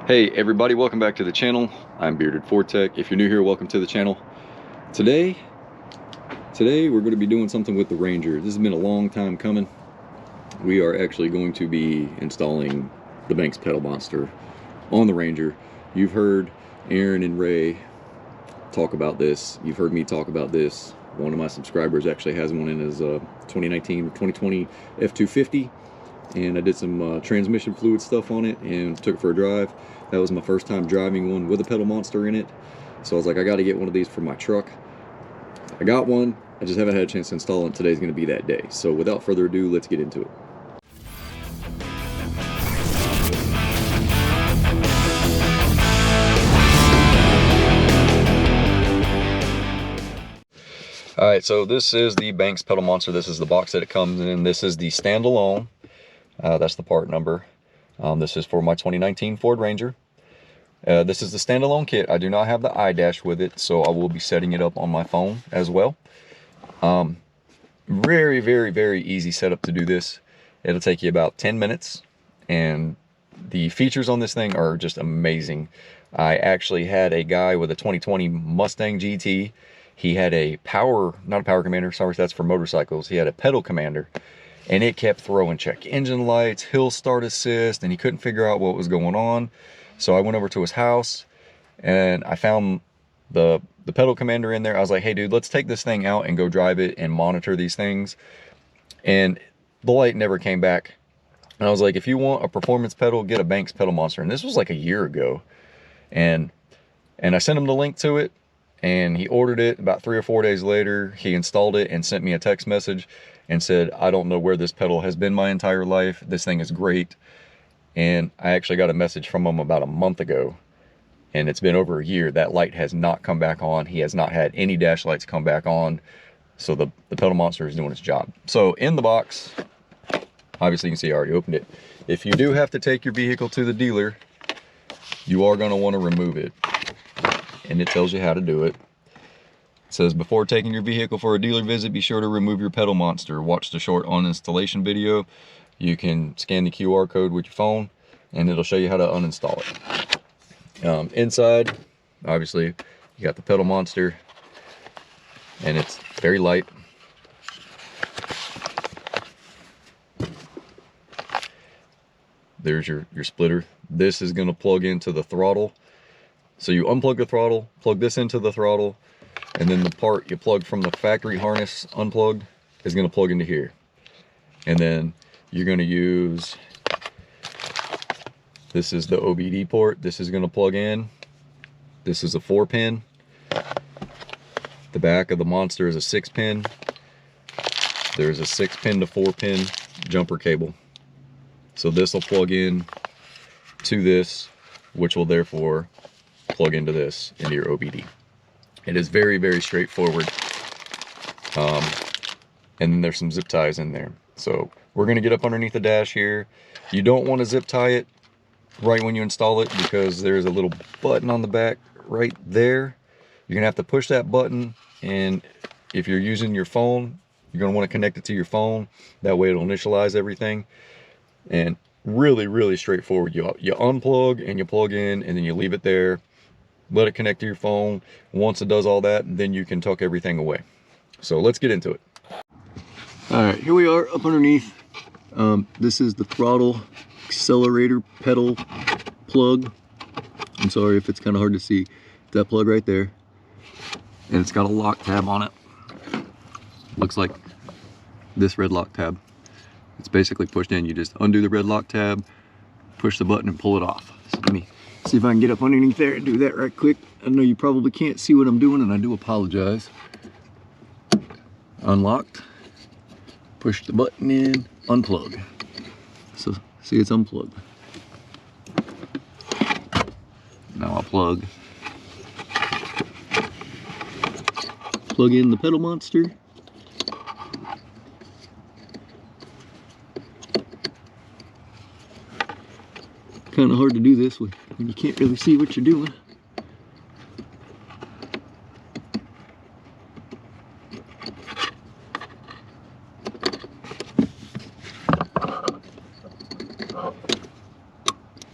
Hey everybody, welcome back to the channel. I'm Bearded Fortech. If you're new here, welcome to the channel. Today we're going to be doing something with the Ranger. This has been a long time coming. We are actually going to be installing the Banks Pedal Monster on the Ranger. You've heard Aaron and Ray talk about this. You've heard me talk about this. One of my subscribers actually has one in his 2019 or 2020 F250. And I did some transmission fluid stuff on it and took it for a drive. That was my first time driving one with a pedal monster in it. So I was like, I got to get one of these for my truck. I got one. I just haven't had a chance to install it. Today's going to be that day. So without further ado, let's get into it. Alright, so this is the Banks Pedal Monster. This is the box that it comes in. This is the standalone. That's the part number. This is for my 2019 Ford Ranger. This is the standalone kit. I do not have the iDash with it, so I will be setting it up on my phone as well. Very, very, very easy setup to do this. It'll take you about 10 minutes, and the features on this thing are just amazing. I actually had a guy with a 2020 Mustang GT. He had a not a power commander, sorry, that's for motorcycles. He had a pedal commander. And it kept throwing check engine lights, hill start assist, and he couldn't figure out what was going on. So I went over to his house and I found the pedal commander in there. I was like, hey dude, let's take this thing out and go drive it and monitor these things. And the light never came back. And I was like, if you want a performance pedal, get a Banks Pedal Monster. And this was like a year ago. And I sent him the link to it, and he ordered it. About 3 or 4 days later, he installed it and sent me a text message and said, I don't know where this pedal has been my entire life. This thing is great. And I actually got a message from him about a month ago, and it's been over a year. That light has not come back on. He has not had any dash lights come back on. So the pedal monster is doing its job. So in the box, obviously you can see I already opened it. If you do have to take your vehicle to the dealer, you are going to want to remove it. And it tells you how to do it. It says, before taking your vehicle for a dealer visit, be sure to remove your pedal monster. Watch the short on-installation video. You can scan the QR code with your phone, and it'll show you how to uninstall it. Inside, obviously, you got the pedal monster, and it's very light. There's your splitter. This is going to plug into the throttle. So you unplug the throttle, plug this into the throttle, and then the part you plug from the factory harness unplugged is going to plug into here. And then you're going to use, this is the OBD port. This is going to plug in. This is a 4-pin. The back of the monster is a 6-pin. There's a 6-pin to 4-pin jumper cable. So this will plug in to this, which will therefore plug into this, into your OBD. It is very, very straightforward. And then there's some zip ties in there. So we're going to get up underneath the dash here. You don't want to zip tie it right when you install it, because there's a little button on the back right there. You're going to have to push that button, and if you're using your phone, you're going to want to connect it to your phone. That way it'll initialize everything. And really, really straightforward. You unplug and you plug in, and then you leave it there. Let it connect to your phone. Once it does all that, then you can tuck everything away. So let's get into it. All right, here we are up underneath. This is the throttle accelerator pedal plug. I'm sorry if it's kind of hard to see. That plug right there. And it's got a lock tab on it. Looks like this red lock tab. It's basically pushed in. You just undo the red lock tab, push the button, and pull it off. So let me see if I can get up underneath there and do that right quick. I know you probably can't see what I'm doing, and I do apologize. Unlocked. Push the button in, unplug. So see, it's unplugged. Now I'll plug in the pedal monster. Kind of hard to do this when you can't really see what you're doing.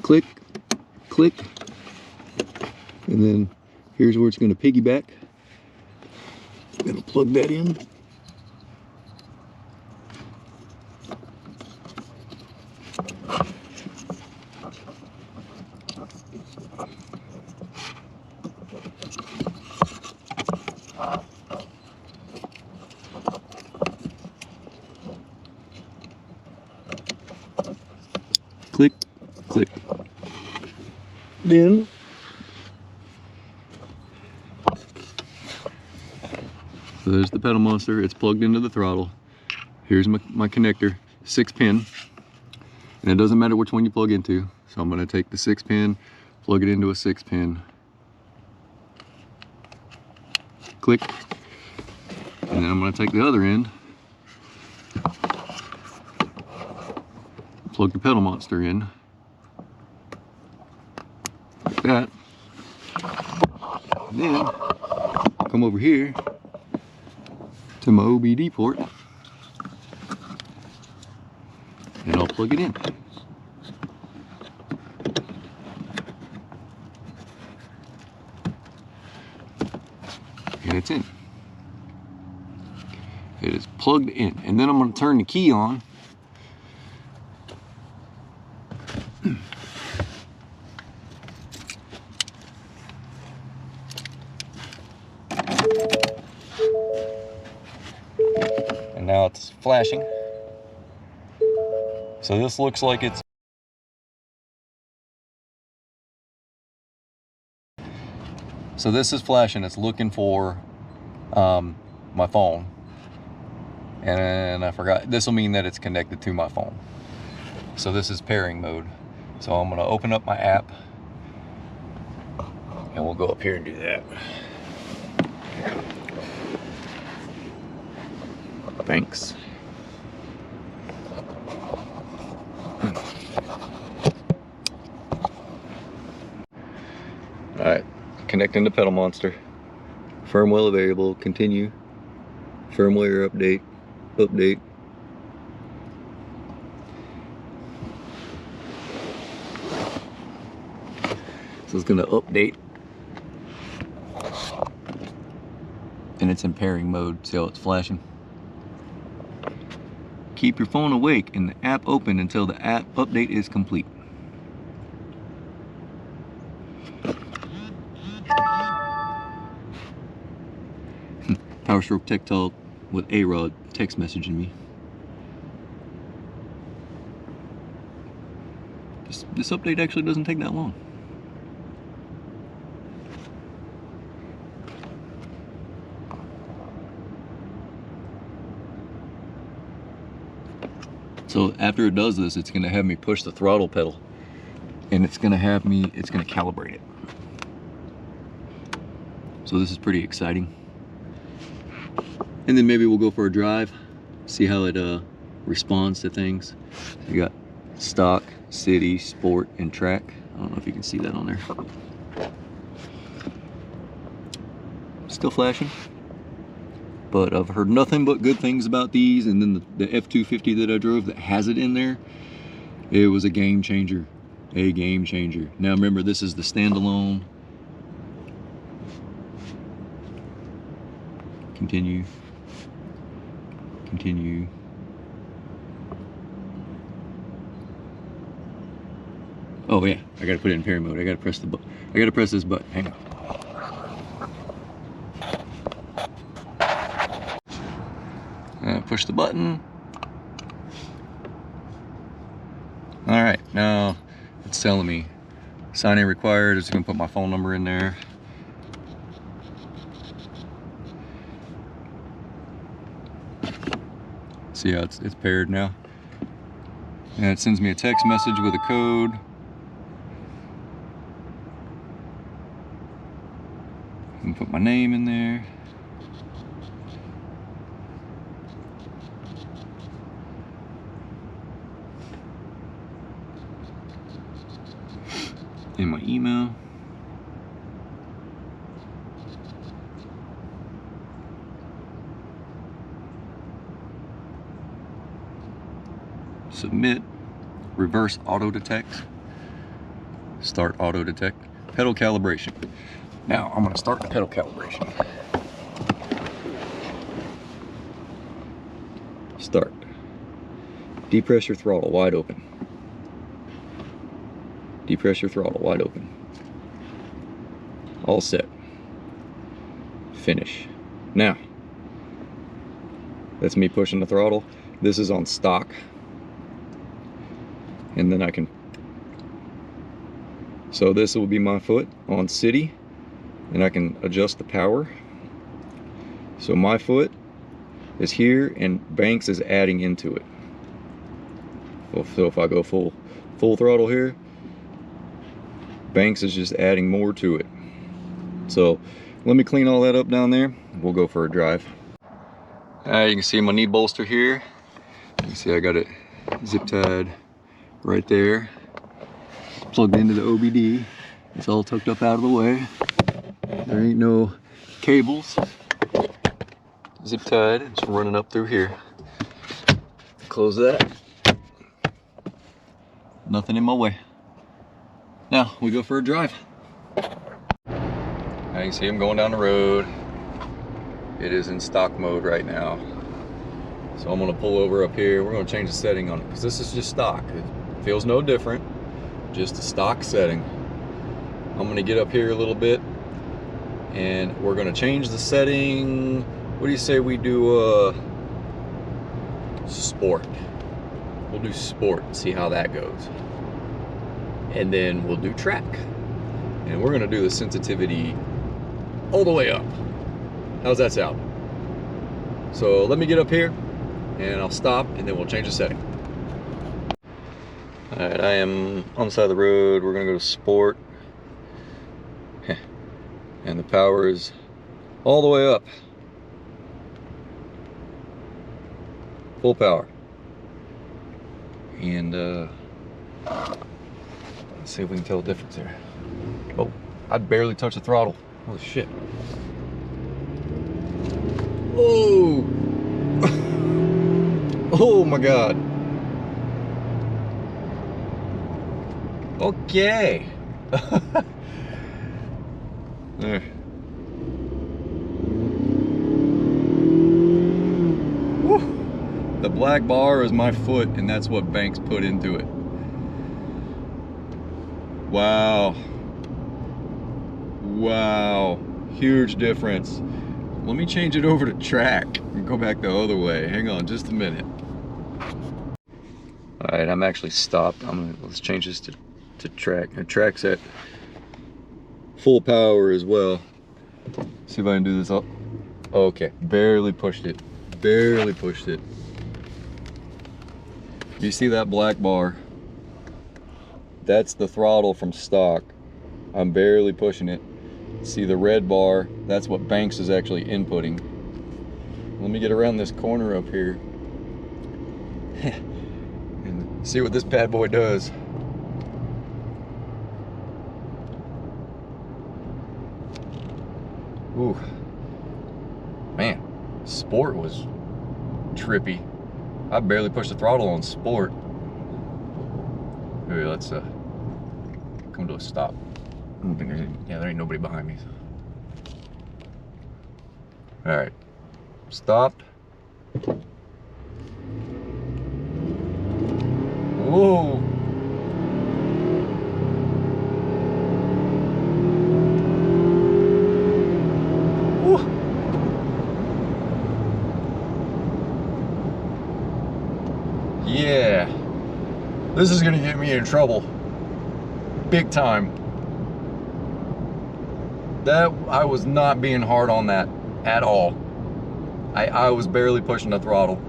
Click, Click. And then here's where it's going to piggyback. I'm going to plug that in. Click, click. Then so there's the pedal monster. It's plugged into the throttle. Here's my connector, 6-pin. And it doesn't matter which one you plug into. So I'm going to take the 6-pin, plug it into a 6-pin. Click. And then I'm going to take the other end, plug the pedal monster in. Like that. And then come over here to my OBD port and I'll plug it in. And it's in. It is plugged in. And then I'm going to turn the key on. And now it's flashing. So this looks like it's this is flashing. It's looking for my phone. And I forgot, this will mean that it's connected to my phone. So this is pairing mode. So I'm gonna open up my app and we'll go up here and do that. Thanks. All right, connecting to Pedal Monster. Firmware available, continue. Firmware update, update. So it's gonna update. And it's in pairing mode, see how it's flashing? Keep your phone awake and the app open until the app update is complete. PowerStroke Tech Talk with A-Rod text messaging me. This update actually doesn't take that long. So after it does this, it's going to have me push the throttle pedal and it's going to calibrate it. So this is pretty exciting. And then maybe we'll go for a drive, see how it responds to things. You got stock, city, sport, and track. I don't know if you can see that on there. Still flashing. But I've heard nothing but good things about these, and then the F-250 that I drove that has it in there, it was a game changer. A game changer. Now remember, this is the standalone. Continue. Continue. Oh yeah, I gotta put it in pairing mode. I gotta press this button. Hang on. Push the button. All right, now it's telling me sign in required. It's gonna put my phone number in there. See how it's paired now. And it sends me a text message with a code. And put my name in there. In my email. Submit. Reverse auto detect. Start auto detect. Pedal calibration. Now I'm gonna start the pedal calibration. Start. Depress your throttle wide open. Depress your throttle wide open. All set. Finish. Now, that's me pushing the throttle. This is on stock. And then I can, so this will be my foot on city, and I can adjust the power. So my foot is here and Banks is adding into it. So if I go full throttle here, Banks is just adding more to it. So let me clean all that up down there. We'll go for a drive. You can see my knee bolster here. You can see I got it zip tied right there. Plugged into the OBD. It's all tucked up out of the way. There ain't no cables. Zip tied. It's running up through here. Close that. Nothing in my way. Now we go for a drive. Now you can see I'm going down the road. It is in stock mode right now. So I'm gonna pull over up here. We're gonna change the setting on it because this is just stock. It feels no different, just a stock setting. I'm gonna get up here a little bit and we're gonna change the setting. What do you say we do sport? We'll do sport and see how that goes. And then we'll do track. And we're gonna do the sensitivity all the way up. How's that sound? So let me get up here and I'll stop and then we'll change the setting. All right, I am on the side of the road. We're gonna go to sport. And the power is all the way up. Full power. And let's see if we can tell the difference here. Oh, I barely touched the throttle. Holy shit. Oh! Oh my God. Okay. There. Woo. The black bar is my foot, and that's what Banks put into it. Wow. Wow. Huge difference. Let me change it over to track and go back the other way. Hang on just a minute. All right, I'm actually stopped. Let's change this to track. And track's at full power as well. See if I can do this up. Okay, barely pushed it. Barely pushed it. You see that black bar? That's the throttle from stock. I'm barely pushing it. See the red bar? That's what Banks is actually inputting. Let me get around this corner up here and see what this bad boy does. Ooh, man, sport was trippy. I barely pushed the throttle on sport. Okay, let's come to a stop. I don't think there's any, yeah, there ain't nobody behind me. So. All right, stopped. Whoa. Yeah, this is gonna get me in trouble, big time. That, I was not being hard on that at all. I was barely pushing the throttle.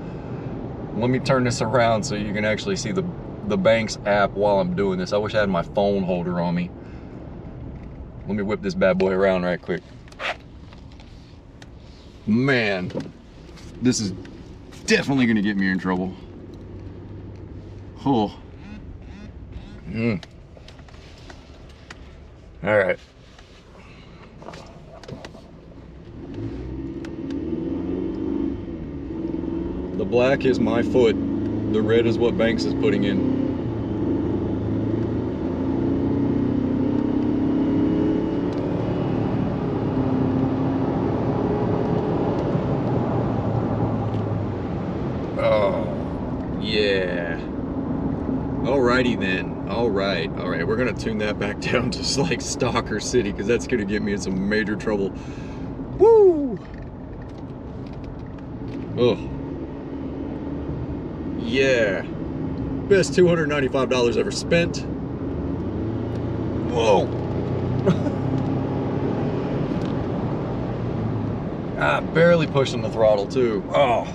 Let me turn this around so you can actually see the Banks app while I'm doing this. I wish I had my phone holder on me. Let me whip this bad boy around right quick. Man, this is definitely gonna get me in trouble. Oh. All right. The black is my foot. The red is what Banks is putting in. Alrighty then. All right. We're gonna tune that back down to like Stalker City, because that's gonna get me in some major trouble. Woo! Oh. Yeah. Best $295 ever spent. Whoa. Barely pushing the throttle too. Oh.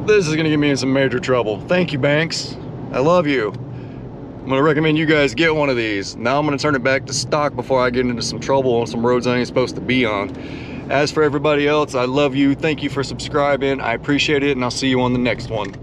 This is gonna get me in some major trouble. Thank you, Banks. I love you. I'm gonna recommend you guys get one of these. Now I'm gonna turn it back to stock before I get into some trouble on some roads I ain't supposed to be on. As for everybody else, I love you. Thank you for subscribing. I appreciate it, and I'll see you on the next one.